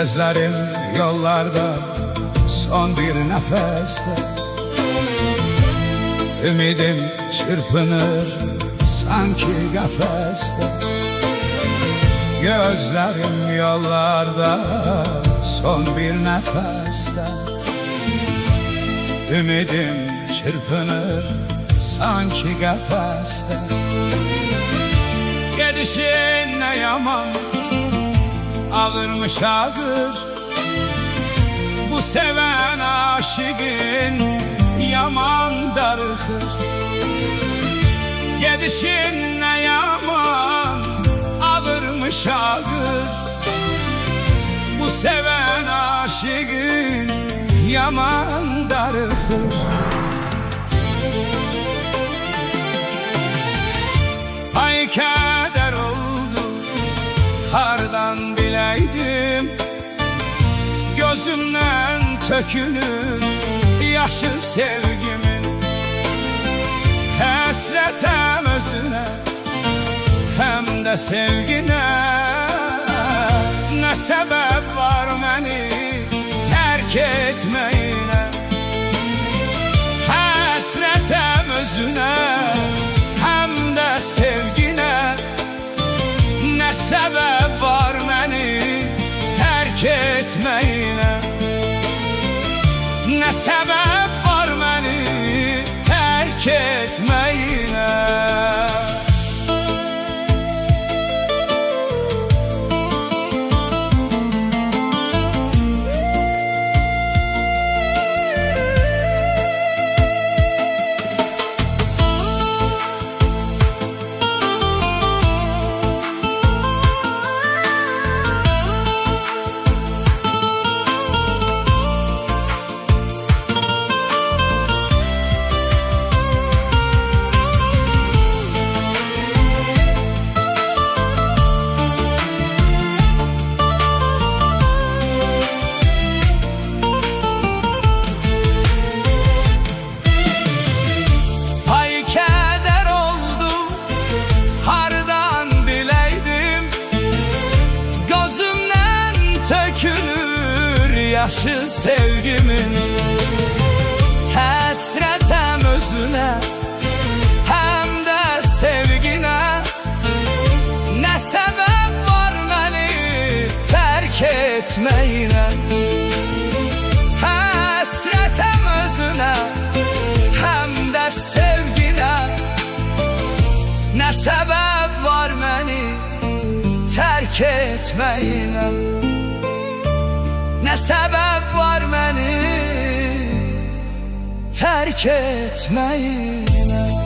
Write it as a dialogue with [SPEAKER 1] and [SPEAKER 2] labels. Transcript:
[SPEAKER 1] Gözlerim yollarda son bir nefeste, ümidim çırpınır sanki kafeste. Gözlerim yollarda son bir nefeste, ümidim çırpınır sanki kafeste. Gidişin ne yaman alırmış ağır, bu seven aşığın yaman darıkır. Gidişin ne yaman alırmış ağır, bu seven aşığın yaman darıkır. Ay keder oldu hardan bileydim, gözümden tökülür yaşı sevgimin. Hasretem özüne hem de sevgine, ne sebep var beni terk etmeyine. Hasretem özüne hem de sevgine, ne sebep var beni terk etmeyine. Ne sebep var beni terk etmeyine. Yaşı sevgimin, hasretem özüne hem de sevgine, ne sebep var beni terk etmeyine. Hasretem özüne hem de sevgine, ne sebep var beni terk etmeyine. Ne sebep var beni terk etmeyine.